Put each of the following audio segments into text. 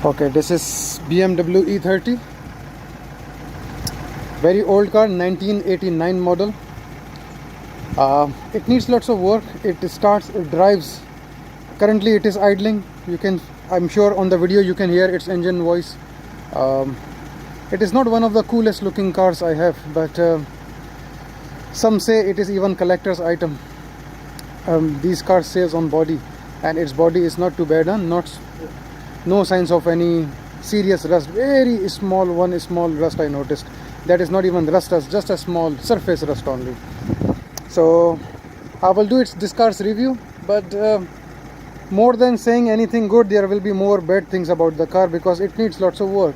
Okay, this is BMW E30. Very old car, 1989 model. It needs lots of work. It starts, it drives. Currently it is idling. I'm sure on the video you can hear its engine voice. It is not one of the coolest looking cars I have, but some say it is even collector's item. These cars says on body, and its body is not too bad, no signs of any serious rust. Very small, one small rust I noticed. That is not even rust, just a small surface rust only. So I will do this car's review, but more than saying anything good, there will be more bad things about the car because it needs lots of work.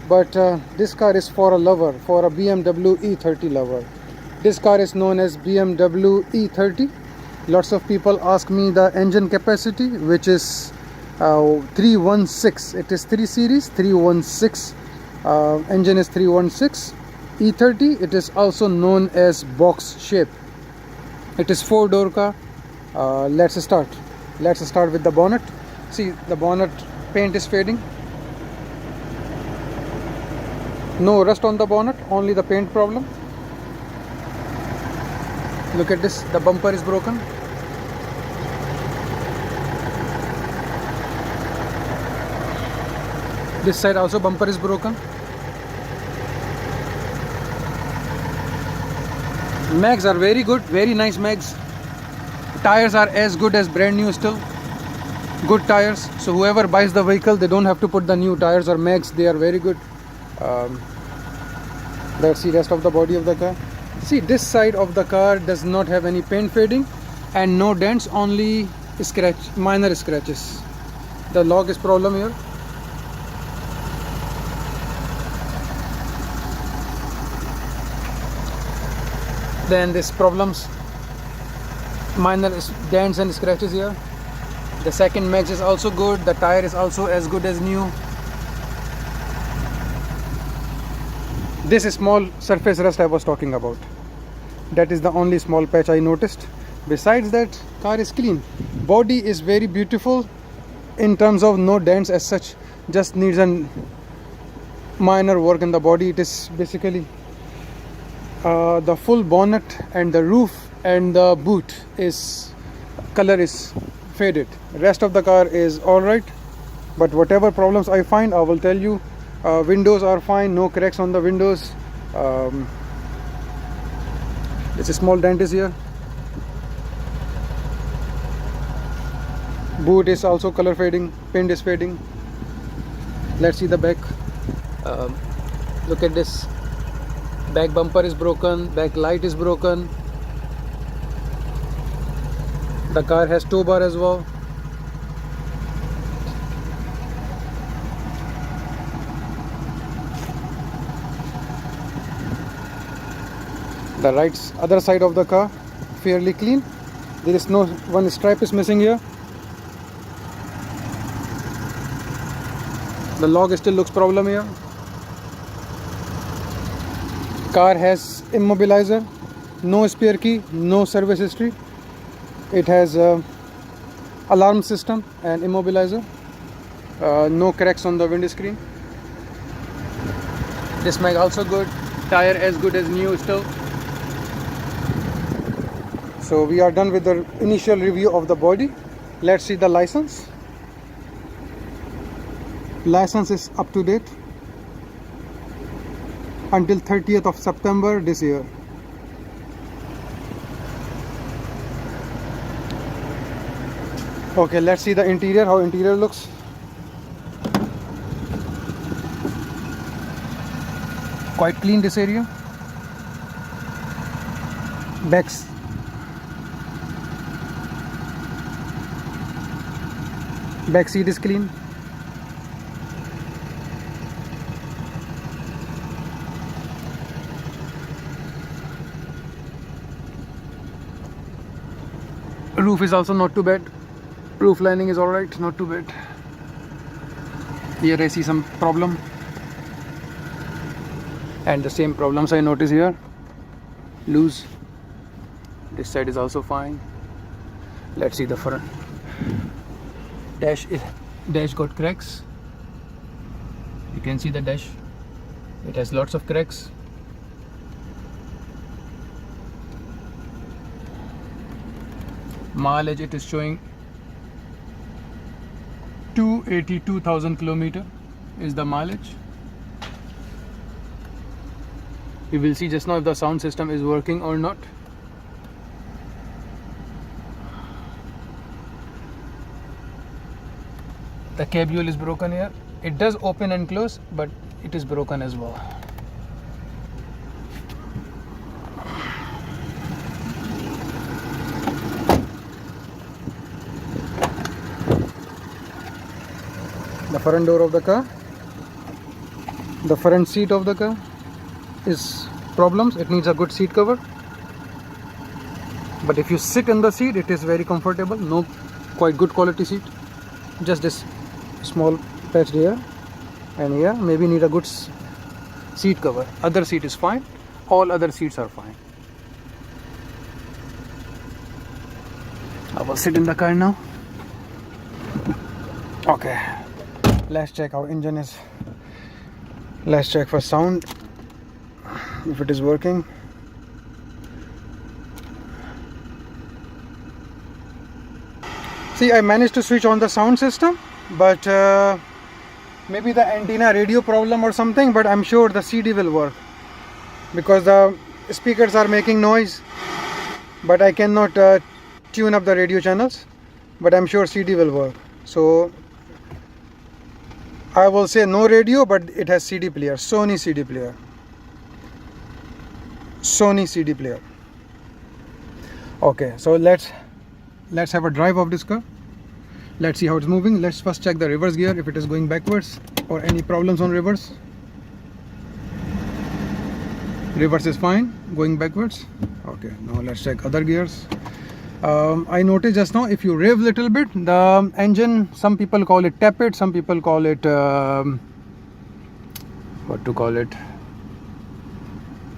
But this car is for a lover, for a BMW E30 lover. This car is known as BMW E30. Lots of people ask me the engine capacity, which is 316. It is 3 series 316. Engine is 316. E30, it is also known as box shape. It is 4-door car. Let's start with the bonnet. See, the bonnet paint is fading. No rust on the bonnet, only the paint problem. Look at this, the bumper is broken. This side also bumper is broken. Mags are very good, very nice mags. Tires are as good as brand new still. Good tires. So whoever buys the vehicle, they don't have to put the new tires or mags. They are very good. Let's see rest of the body of the car. See, this side of the car does not have any paint fading and no dents, only minor scratches. The log is problem here. Then this problems, minor dents and scratches here. The second mags is also good. The tire is also as good as new. This is small surface rust I was talking about. That is the only small patch I noticed. Besides that, car is clean. Body is very beautiful in terms of no dents as such. Just needs a minor work in the body. It is basically the full bonnet and the roof and the boot color is faded. Rest of the car is alright, but whatever problems I find, I will tell you. Windows are fine, no cracks on the windows. It's a small dent is here. Boot is also color fading, paint is fading. Let's see the back. Look at this. Back bumper is broken, back light is broken. The car has tow bar as well. The other side of the car fairly clean. There is no one stripe is missing here. The log still looks problem here. Car has immobilizer, no spare key, no service history. It has alarm system and immobilizer. No cracks on the windscreen. This mag also good. Tire as good as new still. So we are done with the initial review of the body. Let's see the license. License is up to date until 30th of September this year. Okay, let's see the interior, how interior looks. Quite clean this area. Back seat is clean. Roof is also not too bad. Roof lining is alright, not too bad. Here I see some problem, and the same problems I notice here. Loose. This side is also fine. Let's see the front. Dash got cracks. You can see the dash, it has lots of cracks. Mileage, it is showing 282,000 kilometer is the mileage. We will see just now if the sound system is working or not. The cabule is broken here. It does open and close, but it is broken as well. The front door of the car, the front seat of the car is problems. It needs a good seat cover, but if you sit in the seat, it is very comfortable. No, quite good quality seat. Just this small patch here and here, maybe need a good seat cover. Other seat is fine. All other seats are fine. I will sit in the car now. Okay, let's check how engine is. Let's check for sound, if it is working. See, I managed to switch on the sound system, but maybe the antenna radio problem or something, but I'm sure the CD will work because the speakers are making noise, but I cannot tune up the radio channels, but I'm sure CD will work. So I will say no radio, but it has CD player, Sony CD player. Sony CD player. Okay, so let's have a drive of this car. Let's see how it's moving. Let's first check the reverse gear, if it is going backwards or any problems on reverse. Reverse is fine, going backwards. Okay, now let's check other gears. I noticed just now, if you rev little bit, the engine, some people call it tepid, some people call it what to call it,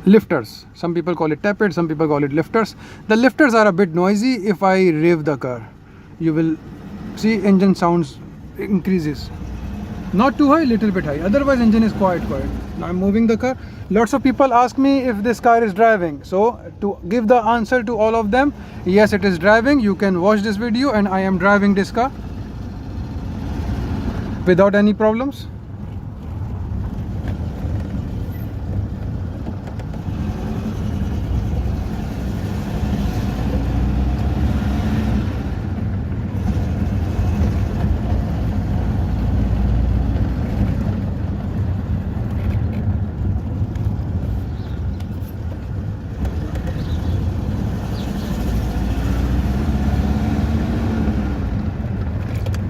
lifters. Some people call it tepid, some people call it lifters. The lifters are a bit noisy. If I rev the car, you will see engine sounds increases. Not too high, little bit high. Otherwise engine is quiet. Now I'm moving the car. Lots of people ask me if this car is driving. So to give the answer to all of them, yes, it is driving. You can watch this video and I am driving this car without any problems.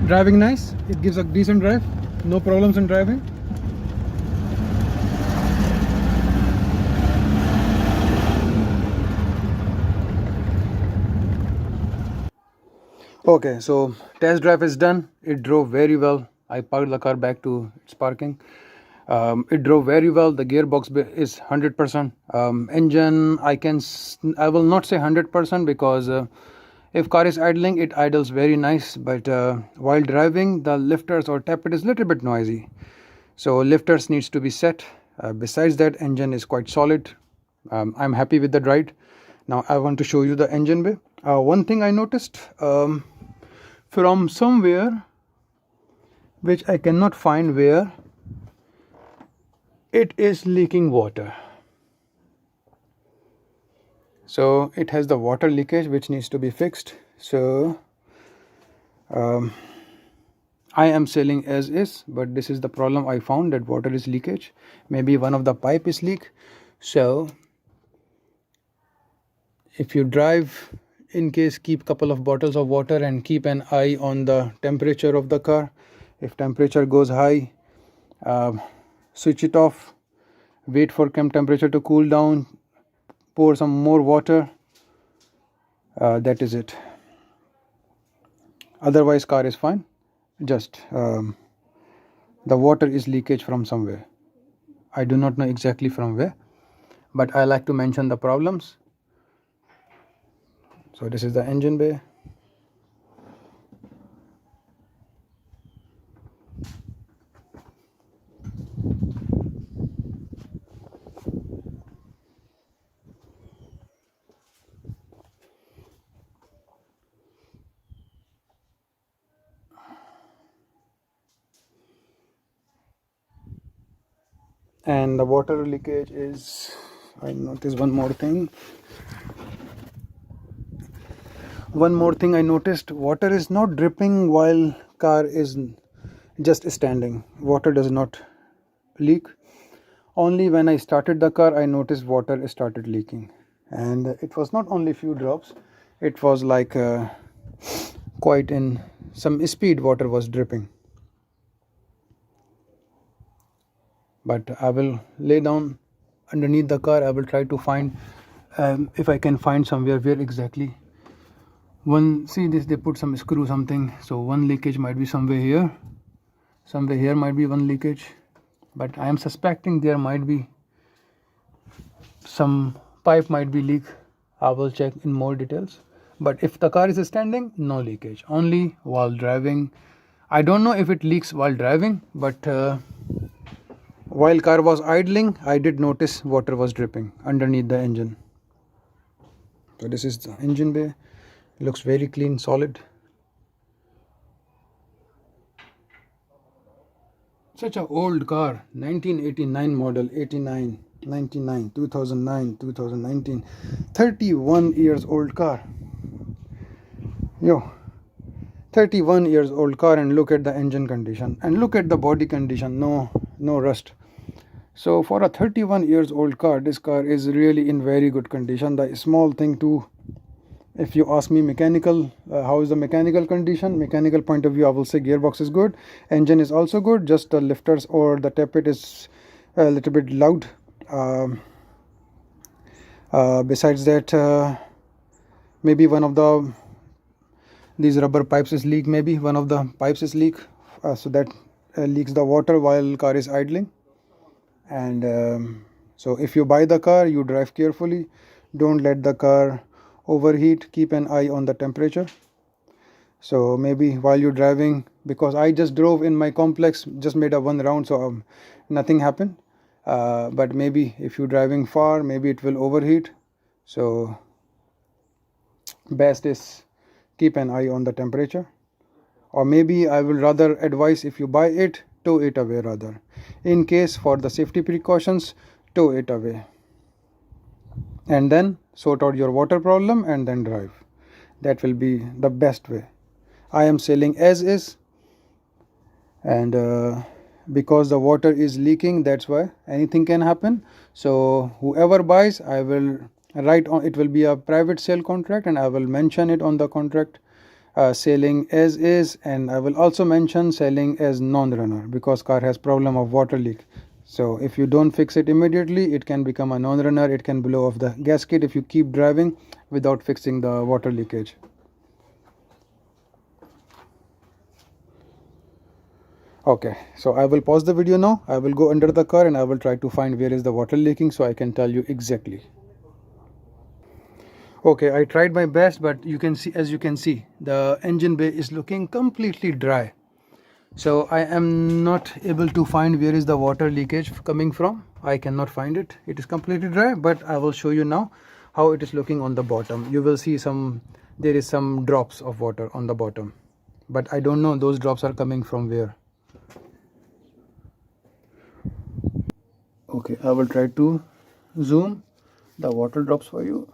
Driving nice, it gives a decent drive, no problems in driving. Okay, so test drive is done. It drove very well. I parked the car back to its parking. It drove very well. The gearbox is 100%. Engine, I will not say 100% because if car is idling, it idles very nice, but while driving, the lifters or tappet is little bit noisy. So lifters needs to be set. Besides that, engine is quite solid. I'm happy with the ride. Now I want to show you the engine bay. One thing I noticed from somewhere, which I cannot find where, it is leaking water. So it has the water leakage which needs to be fixed. So I am selling as is, but this is the problem I found, that water is leakage. Maybe one of the pipe is leak. So if you drive, in case, keep couple of bottles of water and keep an eye on the temperature of the car. If temperature goes high, switch it off, wait for temperature to cool down, pour some more water. That is it. Otherwise car is fine. Just the water is leakage from somewhere. I do not know exactly from where, but I like to mention the problems. So this is the engine bay. And the water leakage is, I noticed one more thing. I noticed, water is not dripping while car is just standing. Water does not leak. Only when I started the car I noticed water started leaking, and it was not only few drops, it was like quite in some speed water was dripping. But I will lay down underneath the car. I will try to find if I can find somewhere where exactly one, see this, they put some screw something, so one leakage might be somewhere here might be one leakage, but I am suspecting there might be some pipe might be leak. I will check in more details. But if the car is standing, no leakage, only while driving. I don't know if it leaks while driving, but while car was idling I did notice water was dripping underneath the engine. So this is the engine bay. It looks very clean, solid. Such a old car, 1989 model, 89, 99, 2009, 2019, 31 years old car. Yo, 31 years old car, and look at the engine condition and look at the body condition. No rust. So for a 31 years old car, this car is really in very good condition. The small thing too, if you ask me mechanical, how is the mechanical condition, mechanical point of view, I will say gearbox is good, engine is also good, just the lifters or the tappet is a little bit loud. Besides that, maybe one of these rubber pipes is leak, maybe one of the pipes is leak, so that leaks the water while car is idling. And so if you buy the car, you drive carefully, don't let the car overheat, keep an eye on the temperature. So maybe while you're driving, because I just drove in my complex, just made a one round, so nothing happened, but maybe if you're driving far, maybe it will overheat. So best is keep an eye on the temperature. Or maybe I will rather advise, if you buy it, tow it away rather. In case, for the safety precautions, tow it away and then sort out your water problem and then drive. That will be the best way. I am selling as is, and because the water is leaking, that's why anything can happen. So whoever buys, I will write on it, will be a private sale contract, and I will mention it on the contract, selling as is, and I will also mention selling as non-runner, because car has problem of water leak. So if you don't fix it immediately, it can become a non-runner, it can blow off the gasket if you keep driving without fixing the water leakage. Okay, so I will pause the video now. I will go under the car and I will try to find where is the water leaking, so I can tell you exactly. Okay, I tried my best, but you can see, as you can see, the engine bay is looking completely dry. So I am not able to find where is the water leakage coming from. I cannot find it. It is completely dry, but I will show you now how it is looking on the bottom. You will see there is some drops of water on the bottom, but I don't know those drops are coming from where. Okay, I will try to zoom the water drops for you.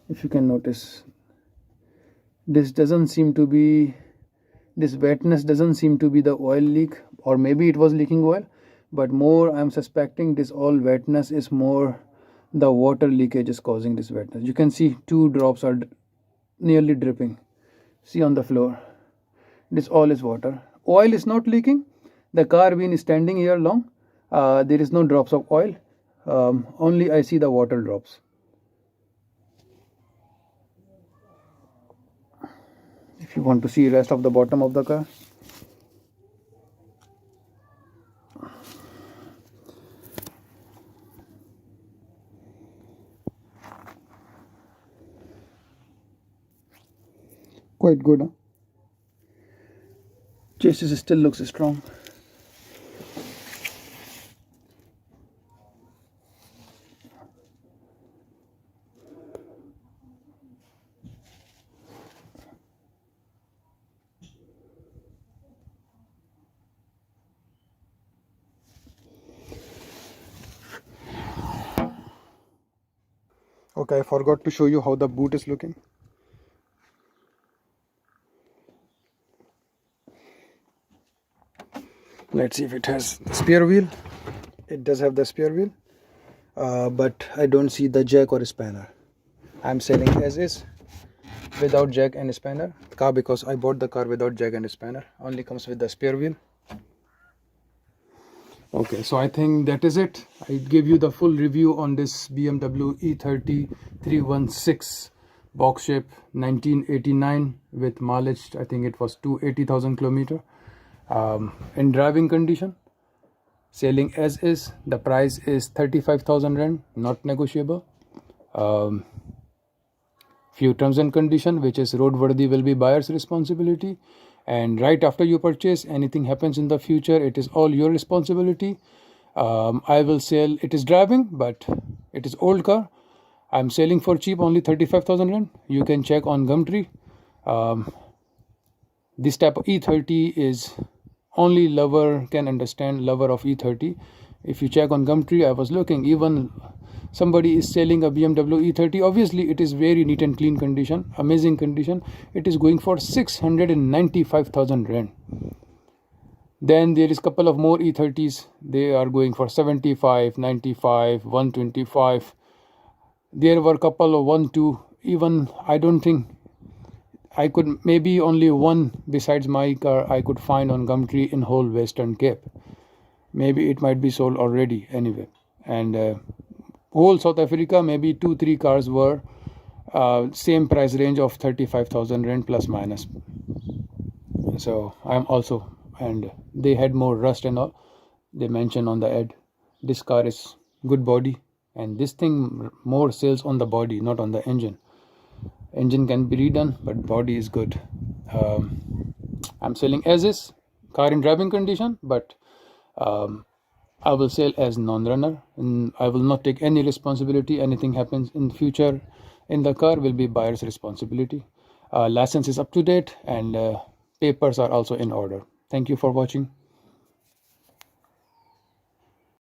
If you can notice, this wetness doesn't seem to be the oil leak, or maybe it was leaking oil, but more I'm suspecting this all wetness is more the water leakage is causing this wetness. You can see 2 drops are nearly dripping. See on the floor, this all is water. Oil is not leaking. The car been standing here long, there is no drops of oil, only I see the water drops. If you want to see rest of the bottom of the car, quite good, huh? Chassis still looks strong. Okay, I forgot to show you how the boot is looking. Let's see if it has the spare wheel. It does have the spare wheel, but I don't see the jack or spanner. I'm selling as is, without jack and spanner car, because I bought the car without jack and spanner. Only comes with the spare wheel. Okay, so I think that is it. I gave you the full review on this BMW E30 316 box shape 1989 with mileage. I think it was 280,000 kilometer. In driving condition, selling as is. The price is 35,000 rand, not negotiable. Few terms and condition, which is roadworthy, will be buyer's responsibility, and right after you purchase, anything happens in the future, it is all your responsibility. I will sell. It is driving, but it is old car. I'm selling for cheap, only 35,000 rand. You can check on Gumtree. This type of E30 is only lover can understand, lover of E30. If you check on Gumtree, I was looking, even somebody is selling a BMW E30. Obviously it is very neat and clean condition, amazing condition. It is going for 695,000 rand. Then there is couple of more E30s. They are going for 75, 95, 125. There were couple of 1, 2. Even I don't think I could, maybe only one besides my car I could find on Gumtree in whole Western Cape. Maybe it might be sold already anyway. And whole South Africa, maybe 2-3 cars were same price range of 35,000 rand plus minus. So I'm also, and they had more rust and all. They mentioned on the ad, this car is good body, and this thing more sales on the body, not on the engine. Engine can be redone, but body is good. I'm selling as is, car in driving condition, but I will sell as non-runner, and I will not take any responsibility. Anything happens in the future in the car will be buyer's responsibility. License is up to date, and papers are also in order. Thank you for watching.